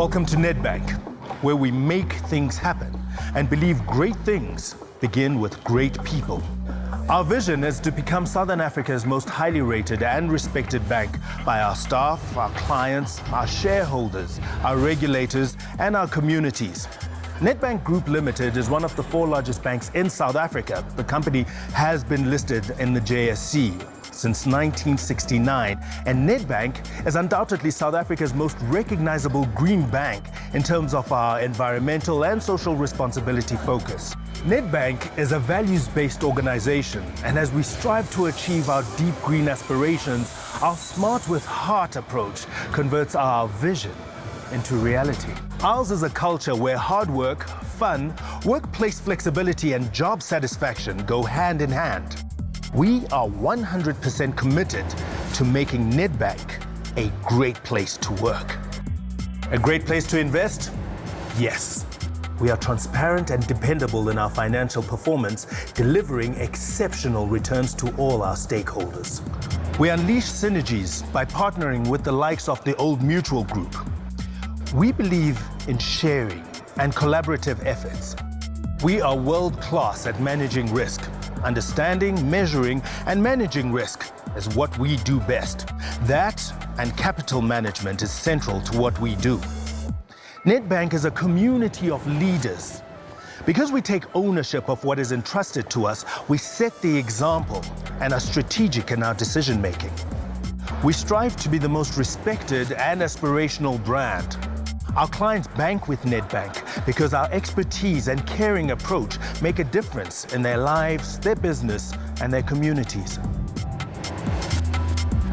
Welcome to Nedbank, where we make things happen and believe great things begin with great people. Our vision is to become Southern Africa's most highly rated and respected bank by our staff, our clients, our shareholders, our regulators, and our communities. Nedbank Group Limited is one of the 4 largest banks in South Africa. The company has been listed in the JSE since 1969, and Nedbank is undoubtedly South Africa's most recognizable green bank in terms of our environmental and social responsibility focus. Nedbank is a values-based organization, and as we strive to achieve our deep green aspirations, our smart with heart approach converts our vision into reality. Ours is a culture where hard work, fun, workplace flexibility, and job satisfaction go hand in hand. We are 100% committed to making Nedbank a great place to work. A great place to invest? Yes. We are transparent and dependable in our financial performance, delivering exceptional returns to all our stakeholders. We unleash synergies by partnering with the likes of the Old Mutual Group. We believe in sharing and collaborative efforts. We are world-class at managing risk. Understanding, measuring, and managing risk is what we do best. That and capital management is central to what we do. Nedbank is a community of leaders. Because we take ownership of what is entrusted to us, we set the example and are strategic in our decision-making. We strive to be the most respected and aspirational brand. Our clients bank with Nedbank because our expertise and caring approach make a difference in their lives, their business, and their communities.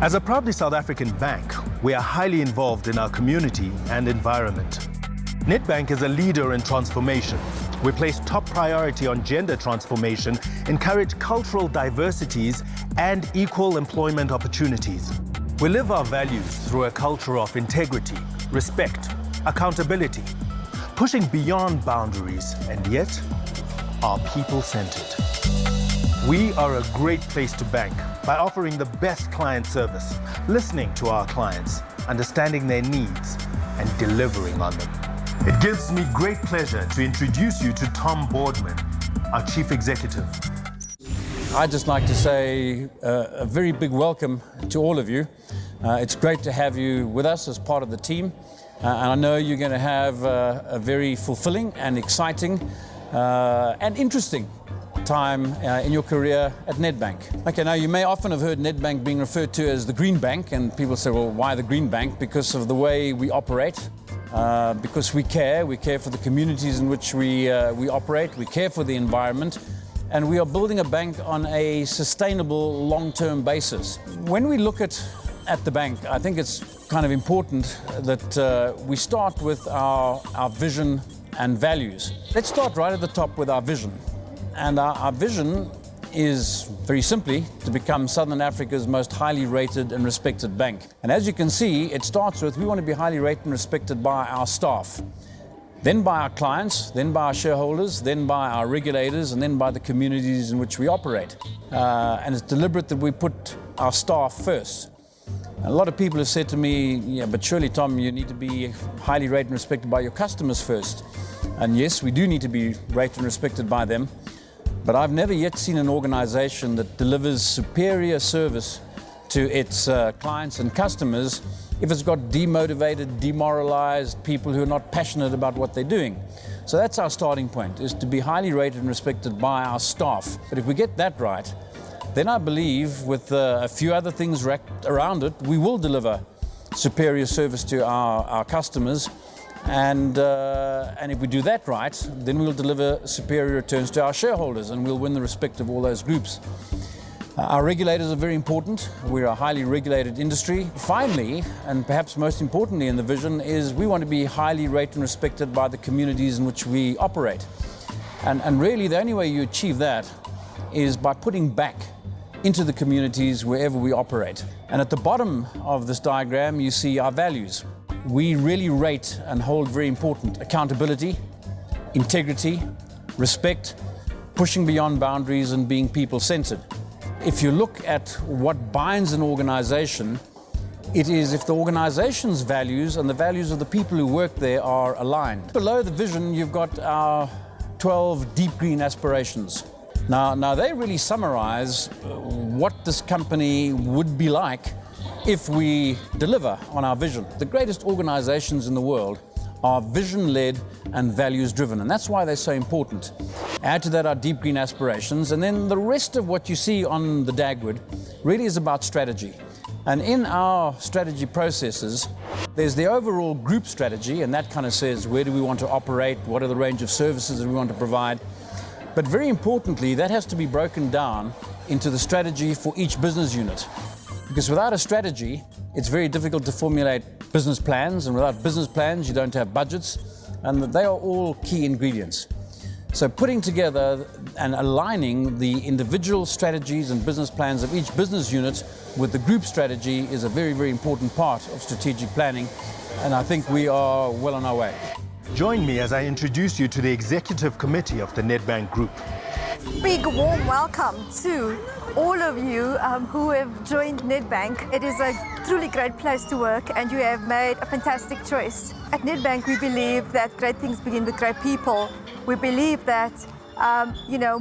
As a proudly South African bank, we are highly involved in our community and environment. Nedbank is a leader in transformation. We place top priority on gender transformation, encourage cultural diversities, and equal employment opportunities. We live our values through a culture of integrity, respect, accountability, pushing beyond boundaries, and yet are people-centered. We are a great place to bank by offering the best client service, listening to our clients, understanding their needs, and delivering on them. It gives me great pleasure to introduce you to Tom Boardman, our Chief Executive. I'd just like to say a very big welcome to all of you. It's great to have you with us as part of the team. And I know you're going to have a very fulfilling and exciting and interesting time in your career at Nedbank. Okay, now you may often have heard Nedbank being referred to as the Green Bank, and people say, well, why the Green Bank? Because of the way we operate, because we care for the communities in which we operate, we care for the environment, and we are building a bank on a sustainable long-term basis. When we look at the bank, I think it's kind of important that we start with our vision and values. Let's start right at the top with our vision. And our vision is, very simply, to become Southern Africa's most highly rated and respected bank. And as you can see, it starts with we want to be highly rated and respected by our staff, then by our clients, then by our shareholders, then by our regulators, and then by the communities in which we operate. And it's deliberate that we put our staff first. A lot of people have said to me, yeah, but surely, Tom, you need to be highly rated and respected by your customers first. And yes, we do need to be rated and respected by them. But I've never yet seen an organization that delivers superior service to its clients and customers if it's got demotivated, demoralized people who are not passionate about what they're doing. So that's our starting point, is to be highly rated and respected by our staff. But if we get that right, then I believe with a few other things wrapped around it, we will deliver superior service to our customers. And if we do that right, then we'll deliver superior returns to our shareholders, and we'll win the respect of all those groups. Our regulators are very important. We're a highly regulated industry. Finally, and perhaps most importantly in the vision, is we want to be highly rated and respected by the communities in which we operate. And really, the only way you achieve that is by putting back into the communities wherever we operate. And at the bottom of this diagram, you see our values. We really rate and hold very important accountability, integrity, respect, pushing beyond boundaries, and being people-centered. If you look at what binds an organization, It is if the organization's values and the values of the people who work there are aligned. Below the vision, you've got our 12 deep green aspirations. Now they really summarize what this company would be like if we deliver on our vision. The greatest organizations in the world are vision-led and values-driven, and that's why they're so important. Add to that our deep green aspirations, and then the rest of what you see on the Dagwood really is about strategy. And in our strategy processes, there's the overall group strategy, and that kind of says where do we want to operate, what are the range of services that we want to provide. But very importantly, that has to be broken down into the strategy for each business unit. Because without a strategy, it's very difficult to formulate business plans, and without business plans, you don't have budgets, and they are all key ingredients. So putting together and aligning the individual strategies and business plans of each business unit with the group strategy is a very, very important part of strategic planning, and I think we are well on our way. Join me as I introduce you to the executive committee of the Nedbank Group. Big warm welcome to all of you who have joined Nedbank. It is a truly great place to work, and you have made a fantastic choice. At Nedbank, we believe that great things begin with great people. We believe that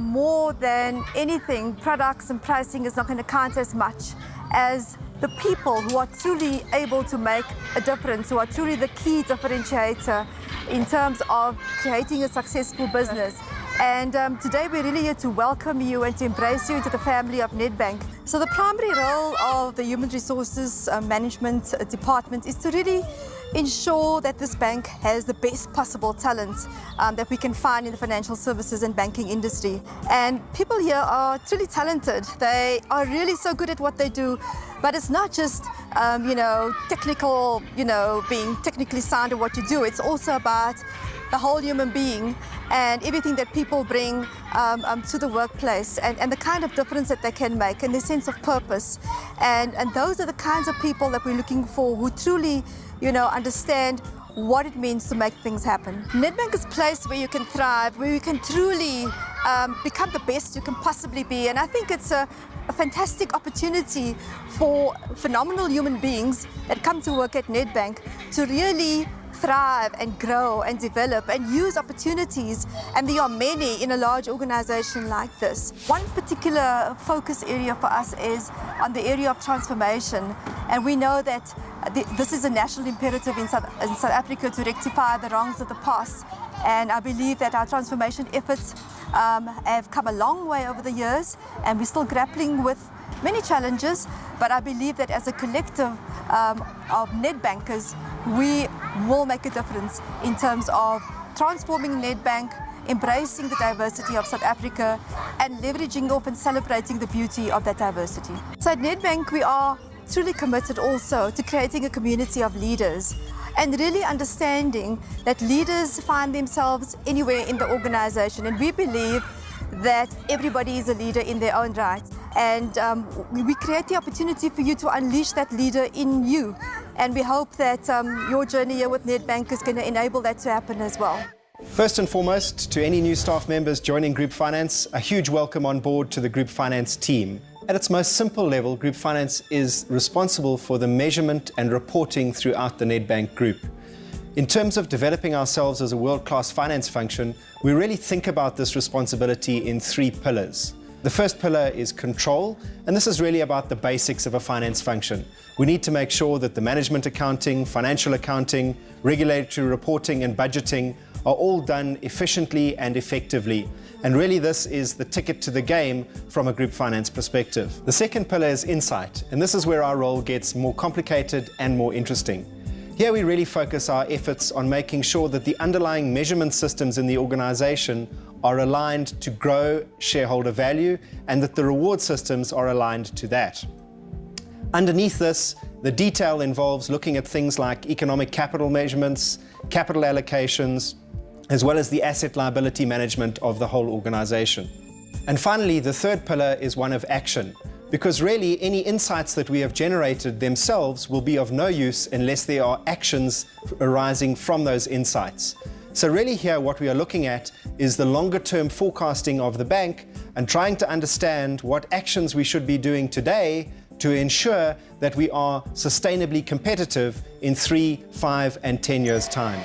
more than anything, products and pricing is not going to count as much as the people who are truly able to make a difference, who are truly the key differentiator in terms of creating a successful business. And today we're really here to welcome you and to embrace you into the family of Nedbank. So the primary role of the Human Resources Management Department is to really ensure that this bank has the best possible talent that we can find in the financial services and banking industry. And people here are truly talented. They are really so good at what they do. But it's not just, technical, being technically sound at what you do. It's also about the whole human being and everything that people bring to the workplace and the kind of difference that they can make and the sense of purpose. And those are the kinds of people that we're looking for who truly, understand what it means to make things happen. Nedbank is a place where you can thrive, where you can truly become the best you can possibly be. And I think it's a fantastic opportunity for phenomenal human beings that come to work at Nedbank to really thrive and grow and develop and use opportunities, and there are many in a large organization like this. One particular focus area for us is on the area of transformation, and we know that this is a national imperative in South Africa to rectify the wrongs of the past, and I believe that our transformation efforts have come a long way over the years, and we're still grappling with many challenges, but I believe that as a collective of Nedbankers, we will make a difference in terms of transforming Nedbank, embracing the diversity of South Africa, and leveraging off and celebrating the beauty of that diversity. So at Nedbank, we are truly committed also to creating a community of leaders and really understanding that leaders find themselves anywhere in the organization, and we believe that everybody is a leader in their own right. And we create the opportunity for you to unleash that leader in you. And we hope that your journey here with Nedbank is going to enable that to happen as well. First and foremost, to any new staff members joining Group Finance, a huge welcome on board to the Group Finance team. At its most simple level, Group Finance is responsible for the measurement and reporting throughout the Nedbank Group. In terms of developing ourselves as a world-class finance function, we really think about this responsibility in 3 pillars. The first pillar is control, and this is really about the basics of a finance function. We need to make sure that the management accounting, financial accounting, regulatory reporting and budgeting are all done efficiently and effectively. And really this is the ticket to the game from a group finance perspective. The second pillar is insight, and this is where our role gets more complicated and more interesting. Here we really focus our efforts on making sure that the underlying measurement systems in the organization are aligned to grow shareholder value and that the reward systems are aligned to that. Underneath this, the detail involves looking at things like economic capital measurements, capital allocations, as well as the asset liability management of the whole organization. And finally, the third pillar is one of action, because really any insights that we have generated themselves will be of no use unless there are actions arising from those insights. So really here what we are looking at is the longer term forecasting of the bank and trying to understand what actions we should be doing today to ensure that we are sustainably competitive in 3, 5, and 10 years' time.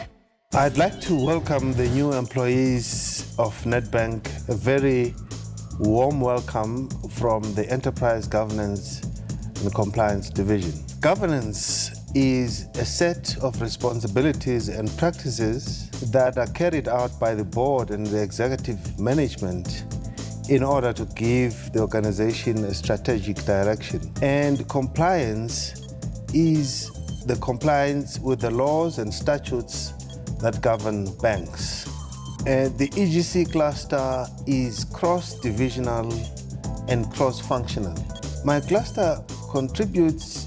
I'd like to welcome the new employees of Nedbank. A very warm welcome from the Enterprise Governance and Compliance Division. Governance is a set of responsibilities and practices that are carried out by the board and the executive management in order to give the organization a strategic direction. And compliance is the compliance with the laws and statutes that govern banks. The EGC cluster is cross-divisional and cross-functional. My cluster contributes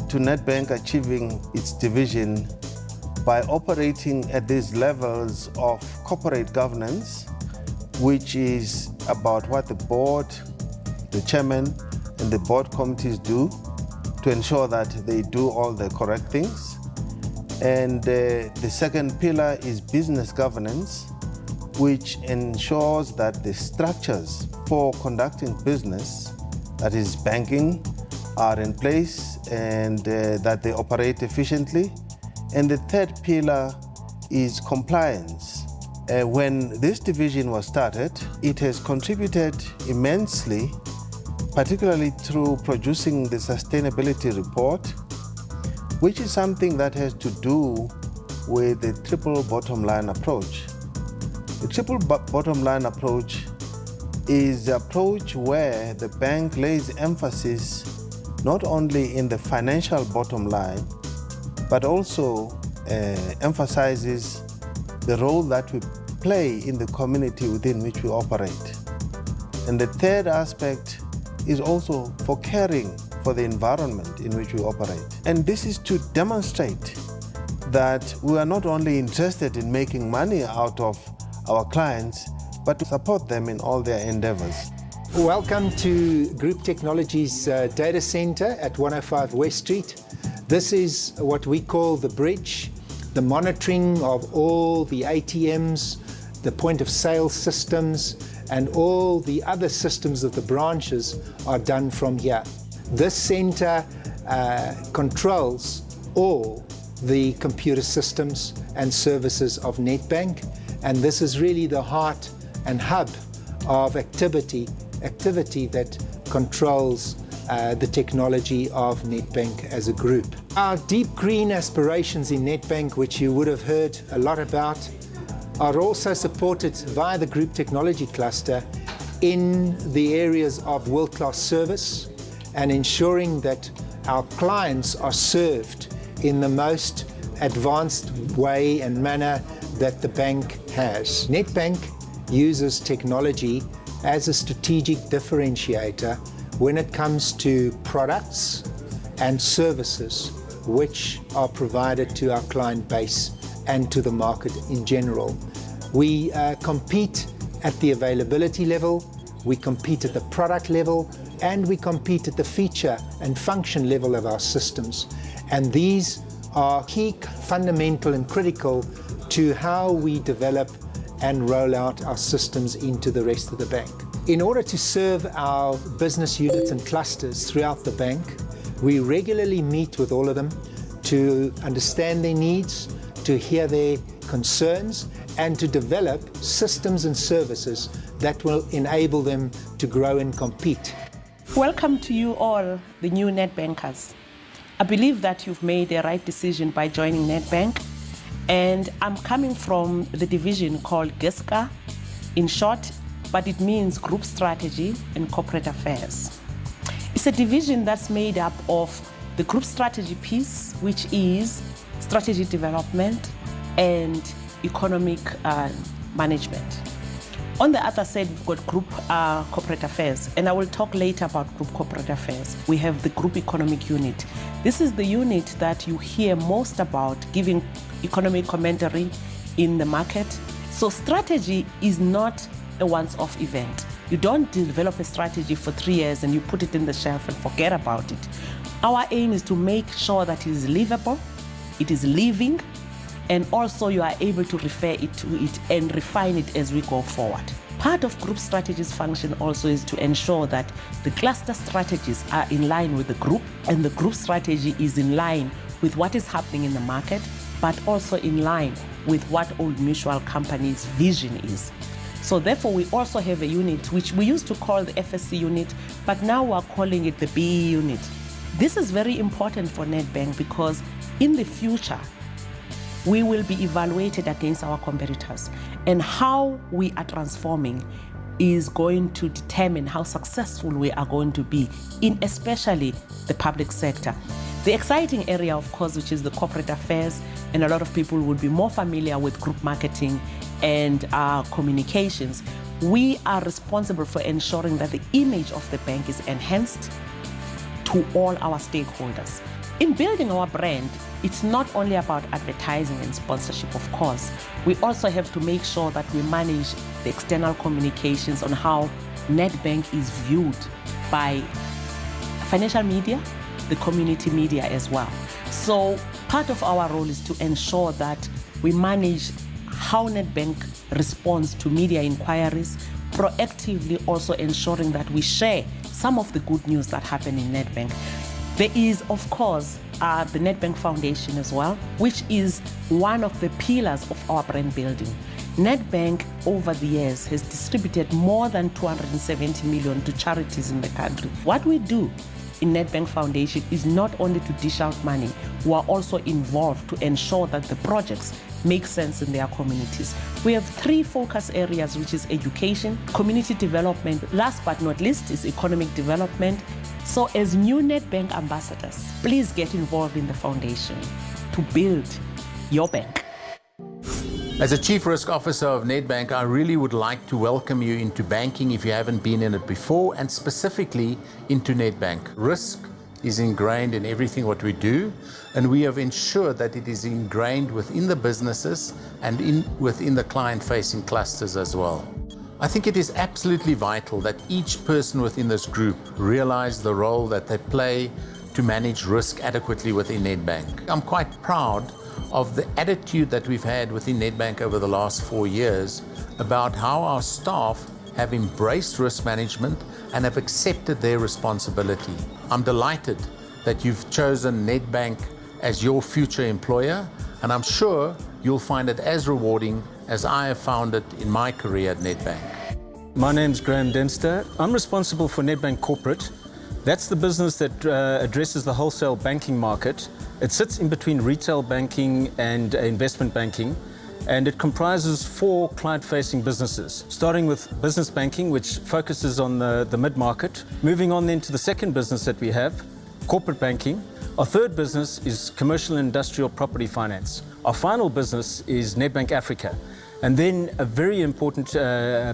to Nedbank achieving its division by operating at these levels of corporate governance, which is about what the board, the chairman, and the board committees do to ensure that they do all the correct things. And the second pillar is business governance, which ensures that the structures for conducting business, that is banking, are in place and that they operate efficiently. And the third pillar is compliance. When this division was started, it has contributed immensely, particularly through producing the sustainability report, which is something that has to do with the triple bottom line approach. The triple bottom line approach is the approach where the bank lays emphasis not only in the financial bottom line, but also emphasizes the role that we play in the community within which we operate. And the third aspect is also for caring for the environment in which we operate. And this is to demonstrate that we are not only interested in making money out of our clients, but to support them in all their endeavors. Welcome to Group Technologies Data Center at 105 West Street. This is what we call the bridge. The monitoring of all the ATMs, the point of sale systems, and all the other systems of the branches are done from here. This center controls all the computer systems and services of Nedbank, and this is really the heart and hub of activity that controls the technology of Nedbank as a group. Our deep green aspirations in Nedbank, which you would have heard a lot about, are also supported via the group technology cluster in the areas of world-class service and ensuring that our clients are served in the most advanced way and manner that the bank has. Nedbank uses technology as a strategic differentiator when it comes to products and services which are provided to our client base and to the market in general. We compete at the availability level, we compete at the product level, and we compete at the feature and function level of our systems. And these are key, fundamental and critical to how we develop and roll out our systems into the rest of the bank. In order to serve our business units and clusters throughout the bank, we regularly meet with all of them to understand their needs, to hear their concerns, and to develop systems and services that will enable them to grow and compete. Welcome to you all, the new Nedbankers. I believe that you've made the right decision by joining Nedbank, and I'm coming from the division called GISCA, in short, but it means Group Strategy and Corporate Affairs. It's a division that's made up of the group strategy piece, which is strategy development and economic management. On the other side, we've got Group Corporate Affairs, and I will talk later about Group Corporate Affairs. We have the Group Economic Unit. This is the unit that you hear most about, giving economic commentary in the market. So strategy is not a once-off event. You don't develop a strategy for 3 years and you put it in the shelf and forget about it. Our aim is to make sure that it is livable, it is living, and also you are able to refer it to it and refine it as we go forward. Part of group strategies function also is to ensure that the cluster strategies are in line with the group, and the group strategy is in line with what is happening in the market, but also in line with what Old Mutual Company's vision is. So therefore, we also have a unit which we used to call the FSC unit, but now we're calling it the BE unit. This is very important for Nedbank because in the future, we will be evaluated against our competitors, and how we are transforming is going to determine how successful we are going to be in especially the public sector. The exciting area, of course, which is the corporate affairs, and a lot of people would be more familiar with group marketing and communications. We are responsible for ensuring that the image of the bank is enhanced to all our stakeholders. In building our brand, it's not only about advertising and sponsorship, of course. We also have to make sure that we manage the external communications on how Nedbank is viewed by financial media, the community media as well. So part of our role is to ensure that we manage how Nedbank responds to media inquiries, proactively also ensuring that we share some of the good news that happen in Nedbank. There is, of course, the Nedbank Foundation as well, which is one of the pillars of our brand building. Nedbank, over the years, has distributed more than 270 million to charities in the country. What we do in Nedbank Foundation is not only to dish out money, we are also involved to ensure that the projects make sense in their communities. We have 3 focus areas, which is education, community development, last but not least is economic development. So as new Nedbank ambassadors, please get involved in the foundation to build your bank. As a Chief Risk Officer of Nedbank, I really would like to welcome you into banking if you haven't been in it before, and specifically into Nedbank. Risk is ingrained in everything what we do, and we have ensured that it is ingrained within the businesses and within the client-facing clusters as well. I think it is absolutely vital that each person within this group realize the role that they play to manage risk adequately within Nedbank. I'm quite proud of the attitude that we've had within Nedbank over the last 4 years about how our staff have embraced risk management and have accepted their responsibility. I'm delighted that you've chosen Nedbank as your future employer, and I'm sure you'll find it as rewarding as I have found it in my career at Nedbank. My name's Graham Dempster. I'm responsible for Nedbank Corporate. That's the business that addresses the wholesale banking market. It sits in between retail banking and investment banking, and it comprises 4 client-facing businesses, starting with business banking, which focuses on the mid-market. Moving on then to the second business that we have, corporate banking. Our third business is commercial and industrial property finance. Our final business is Nedbank Africa. And then a very important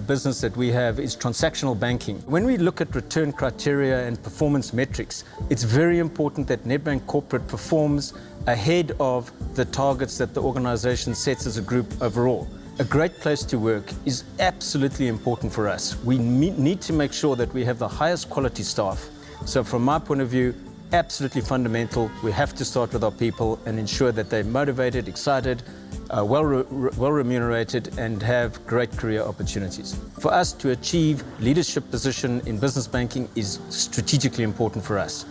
business that we have is transactional banking. When we look at return criteria and performance metrics, it's very important that Nedbank Corporate performs ahead of the targets that the organization sets as a group overall. A great place to work is absolutely important for us. We need to make sure that we have the highest quality staff. So from my point of view, absolutely fundamental. We have to start with our people and ensure that they're motivated, excited, well remunerated, and have great career opportunities. For us to achieve leadership position in business banking is strategically important for us.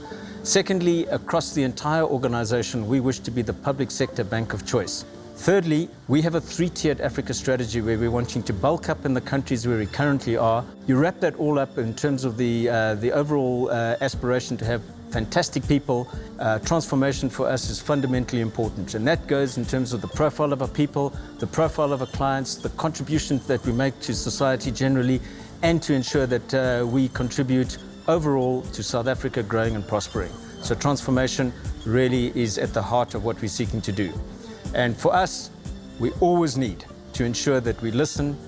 Secondly, across the entire organization, we wish to be the public sector bank of choice. Thirdly, we have a 3-tiered Africa strategy where we're wanting to bulk up in the countries where we currently are. You wrap that all up in terms of the overall aspiration to have fantastic people. Transformation for us is fundamentally important, and that goes in terms of the profile of our people, the profile of our clients, the contributions that we make to society generally, and to ensure that we contribute overall to South Africa growing and prospering. So transformation really is at the heart of what we're seeking to do. And for us, we always need to ensure that we listen,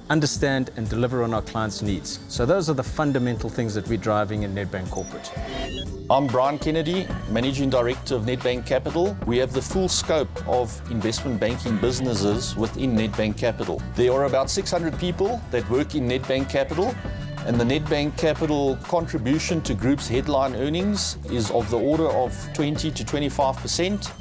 understand, and deliver on our clients' needs. So those are the fundamental things that we're driving in Nedbank Corporate. I'm Brian Kennedy, Managing Director of Nedbank Capital. We have the full scope of investment banking businesses within Nedbank Capital. There are about 600 people that work in Nedbank Capital, and the Nedbank Capital contribution to group's headline earnings is of the order of 20 to 25%.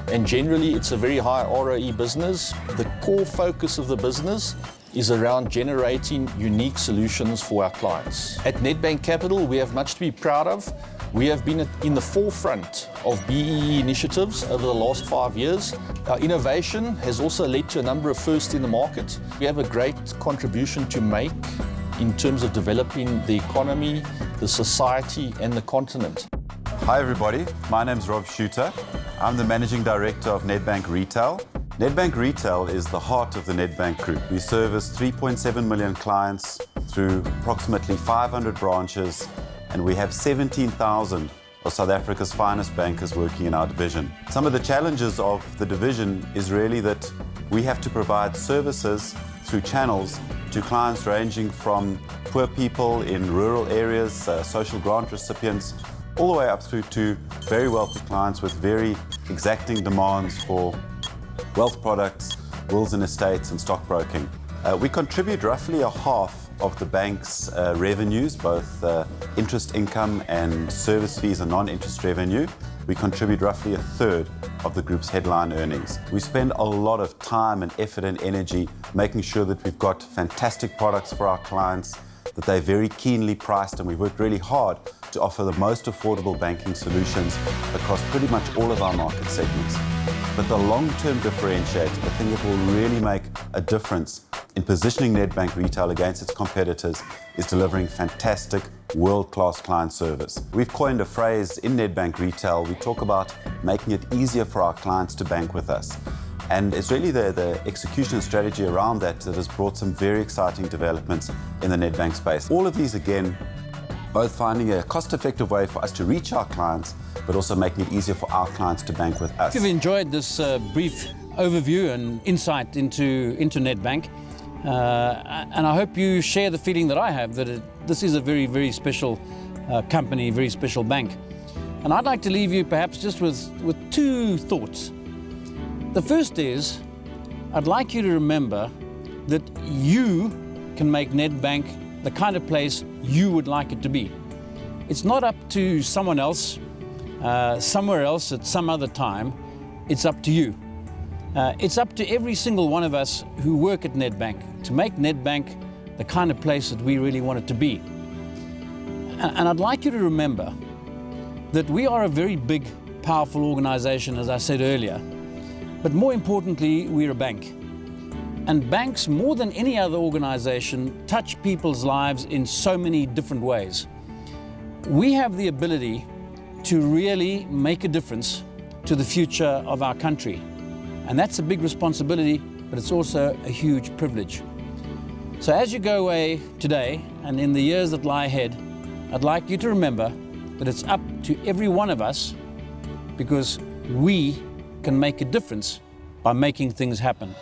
And generally, it's a very high ROE business. The core focus of the business is around generating unique solutions for our clients. At Nedbank Capital, we have much to be proud of. We have been in the forefront of BEE initiatives over the last 5 years. Our innovation has also led to a number of firsts in the market. We have a great contribution to make in terms of developing the economy, the society, and the continent. Hi everybody, my name's Rob Shooter. I'm the Managing Director of Nedbank Retail. Nedbank Retail is the heart of the Nedbank Group. We service 3.7 million clients through approximately 500 branches, and we have 17,000 of South Africa's finest bankers working in our division. Some of the challenges of the division is really that we have to provide services through channels to clients ranging from poor people in rural areas, social grant recipients, all the way up through to very wealthy clients with very exacting demands for wealth products, wills and estates, and stockbroking. We contribute roughly a half of the bank's revenues, both interest income and service fees and non-interest revenue. We contribute roughly a third of the group's headline earnings. We spend a lot of time and effort and energy making sure that we've got fantastic products for our clients, that they're very keenly priced, and we've worked really hard to offer the most affordable banking solutions across pretty much all of our market segments. But the long-term differentiator, the thing that will really make a difference in positioning Nedbank Retail against its competitors, is delivering fantastic, world-class client service. We've coined a phrase in Nedbank Retail. We talk about making it easier for our clients to bank with us. And it's really the execution and strategy around that that has brought some very exciting developments in the Nedbank space. All of these, again, both finding a cost-effective way for us to reach our clients, but also making it easier for our clients to bank with us. If you've enjoyed this brief overview and insight into Nedbank, and I hope you share the feeling that I have that this is a very, very special company, very special bank. And I'd like to leave you perhaps just with two thoughts. The first is, I'd like you to remember that you can make Nedbank the kind of place you would like it to be. It's not up to someone else, somewhere else at some other time. It's up to you. It's up to every single one of us who work at Nedbank to make Nedbank the kind of place that we really want it to be. And I'd like you to remember that we are a very big, powerful organization, as I said earlier, but more importantly, we're a bank. And banks, more than any other organization, touch people's lives in so many different ways. We have the ability to really make a difference to the future of our country. And that's a big responsibility, but it's also a huge privilege. So as you go away today and in the years that lie ahead, I'd like you to remember that it's up to every one of us, because we can make a difference by making things happen.